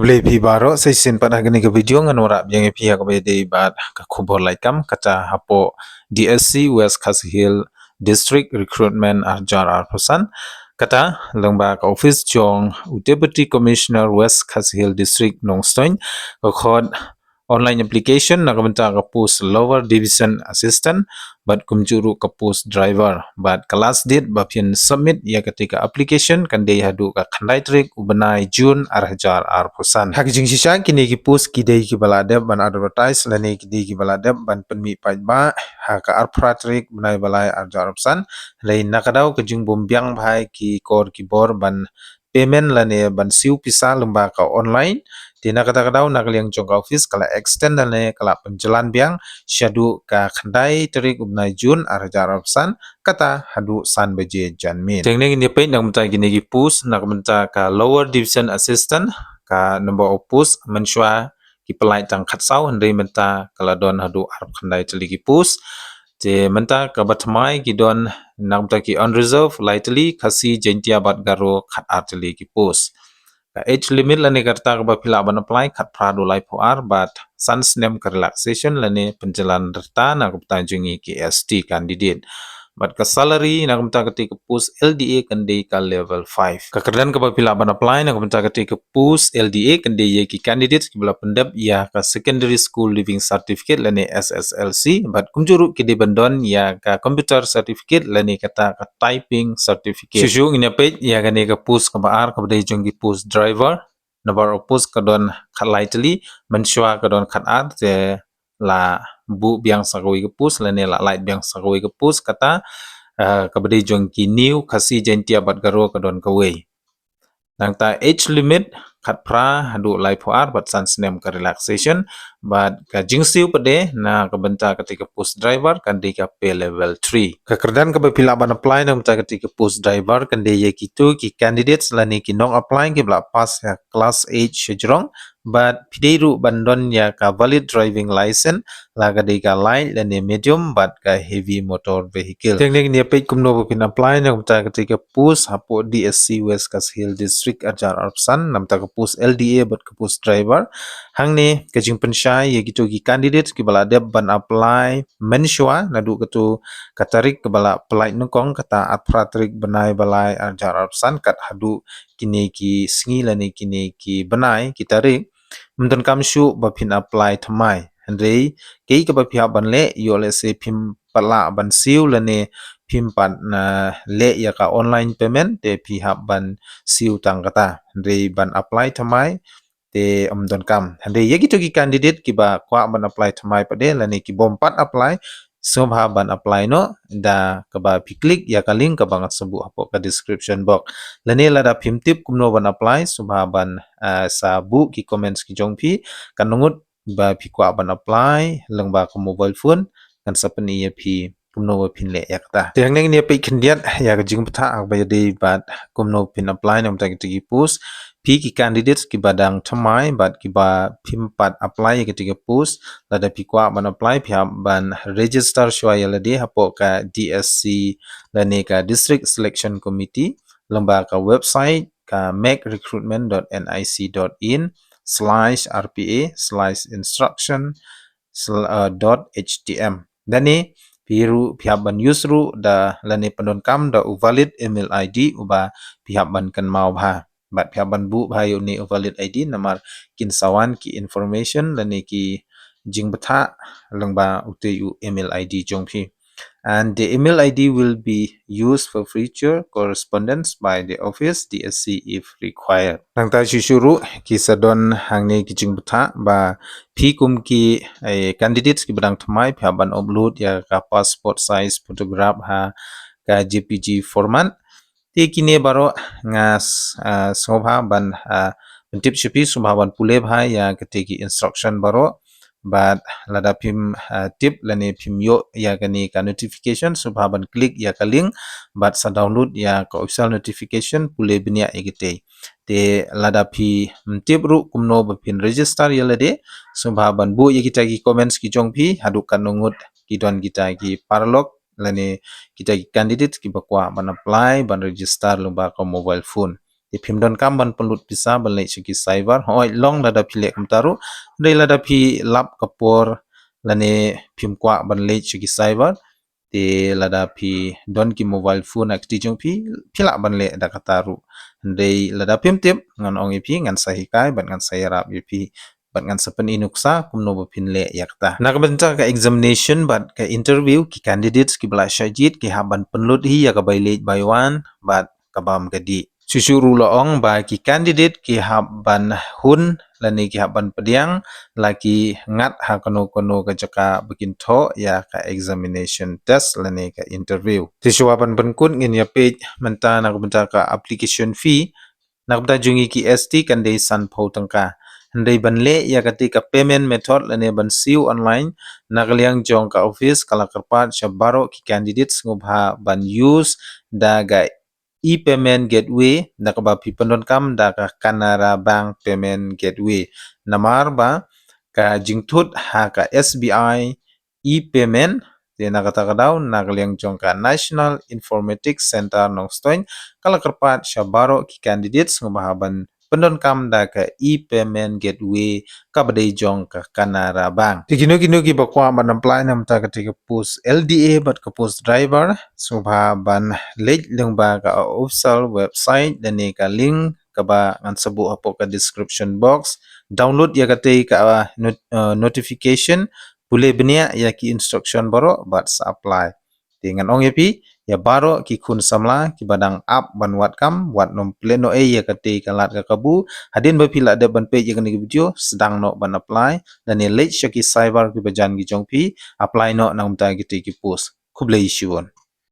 Kabeli pi baro seisin pada gini ke video ngan ora yang pihak kabeli di bat ka kubor laikam kata hapo DSC West Khasi Hill District Recruitment Arjar Arpasan kata lengba ka office jong Deputy Commissioner West Khasi Hill District Nongstoin ka khod online application na kabenta ka post lower division assistant bat kumjuru ka post driver bat kelas dit bapin submit ya ketika application kan dia hadu ka khandai trik ubenai June arhajar arpusan hak jing sisa kini ki post ki dei ki balade ban advertise lani ki dei ki balade ban penmi pajba ha ka arpratrik benai balai arjar arpusan lain nakadau ke jing bombyang bhai ki kor ki bor ban payment lani ban siu pisa lemba ka online tina kata-kata nak liang jong office kala extend dan kala penjalan biang syadu ka khandai terik ubnai Jun arjar opsan kata hadu san beje janmin tengne ini pe nak mentai gini gi pus nak menta ka lower division assistant ka number opus menshwa ki pelai tang khatsau hendai menta kala don hadu arab khandai teli gi pus je menta ka batmai ki don nak menta ki on reserve lightly khasi jentia bat garo khat arteli gi pus age limit lani karta ka bapila ban apply khat prado lai ar but sans nem ka relaxation lani penjalan rta na kupta jungi ki ST candidate but ka salary na kupta ka post LDA kan dei ka level 5 ka kerdan ka bapila ban apply na kupta ka post LDA kan dei ye ki candidate ki bala pendap ya ka secondary school living certificate lani SSLC but kumjuru ki di bandon ya ka computer certificate lani kata ka typing certificate shushu ngina page ya ka ne ka post ka baar ka dei jungi post driver nabar opus ka don khalai teli menshwa ka don khat ar je la bu biang sakoi ke pus lane la light biang sakoi ke pus kata ka bade jong ki new khasi jentia bat garo ka don ka wei nang ta age limit khat pra hadu lai ar bat sans nem ka relaxation but ka jingsiu pade na ka benta ketika post driver kan di ka pay level 3 ka kerdan ka bapila ban apply na mta ketika post driver kan de ye kitu ki candidates lani ki nong apply ki bla pass ya class age jrong but pideiru bandon ya ka valid driving license la ka de ka light lani medium but ka heavy motor vehicle teknik ni page kumno bapin apply na mta ketika post hapo DSC West Khasi Hill District ajar arpsan namta ka post LDA but ka post driver hangni kajing pensyai ye gitu ki candidate ki bala deb ban apply menshwa nadu ketu katarik ke bala pelai nukong kata apratrik benai balai ajar arpsan kat hadu kini ki sngi lani kini ki benai ki tarik mendon kamshu bapin apply thamai hendrei kei ke bapia ban le yo le se phim pala ban siu lani phim pat na le ya ka online payment te phi hab ban siu tang kata hendrei ban apply thamai te don kam hande yegi to ki candidate ki ba kwa ban apply thamai pade lani ki bompat apply sobha ban apply no da ka ba pi click ya ka link ka bangat sebu apo ka description box lani lada phim tip kumno ban apply sobha ban sabu ki comments ki jongpi kan nungut ba pi kwa ban apply lengba ka mobile phone kan sapani ye pi kumno ba pin le yakta te hangeng ni pe khindiat ya ka jing ptha ak ba de bat kumno pin apply nam ta ki post pi ki candidates ki badang thamai bat ki ba phimpat apply ketika post lada pi kwa ban apply phi ban register shwaya lade hapo ka DSC lane ka district selection committee lamba ka website ka makerecruitment.nic.in/rpa/instruction.htm dani piru pihak ban yusru da lane pendon kam da valid email ID uba pihak ban kan mau bha bat pihak ban bu bha yo ni valid ID namar kin sawan ki information lane ki jing batha lengba utu email ID jongphi and the email ID will be used for future correspondence by the office DSC if required nang ta shuru ki sadon hangni ki jing batha ba phi kum ki candidates ki badang thamai pha ban upload ya ka passport size photograph ha ka JPG format ti kini baro ngas sobha ban tip shipi sobha ban pule bhai ya keteki instruction baro but lada phim tip lani phim yo ya kani ka notification sobha ban click ya ka link but sa download ya ka official notification pule bnia egite te lada phi tip ru kumno ba phin register ya lade sobha ban bu ye kita ki comments ki jongphi hadu kan ngut ki don kita ki parlok lani kita ki candidate ki bakwa ban apply ban register lomba ka mobile phone ti phim don kam ban pelut pisa ban le chiki cyber hoi long lada phi le kam taru dei lada phi lap kapor lane phim kwa ban le chiki cyber ti lada phi don ki mobile phone akti jong phi phila ban le da kataru dei lada phim tip ngan ong phi ngan sahi kai ban ngan sahi rap phi bat ngan sapen inuksa kumno bapin le yakta nakabenta ka examination bat ka interview ki candidates ki bala shajit ki haban penlut hi ya ka by late by one bat kabam gadi susuru loong ba ki candidate ki haban hun lani ki haban pediang laki ngat ha kono ka jaka bikin tho ya ka examination test lani ka interview tisuapan penkut ngin ya page menta nakabenta ka application fee nakabenta jungi ki ST kan dei san pho tangka Handai ban le ya ketika payment method lane ban siu online nakaliang jong ka office kala kerpat syabaro ki candidates ngubha ban use daga e-payment gateway nakaba pipendon kam daga Canara Bank payment gateway namar ba ka jingtut ha ka SBI e-payment di nakata kadaw nakaliang jong ka National Informatics Center nongstoin kala kerpat syabaro ki candidates ngubha ban pendon kam da ka e-payment gateway ka badai jong ka Canara Bank. Tikino-kino ki bakwa ban apply nam ta ketika post LDA bat ka post driver subha ban lej leng ba ka official website dan ni ka link ka ba ngan sebu apo ka description box download ya kate ka notification boleh benia ya ki instruction baro bat sa apply. Dengan ong yapi ya baro ki kun samla ki badang app ban wat kam wat nom pleno ya kate kalat ka kabu hadin ba pila ada ban page yang ni video sedang no ban apply dan ni late syaki cyber ki bajan ki jongpi apply no nang ta ki post kublai issue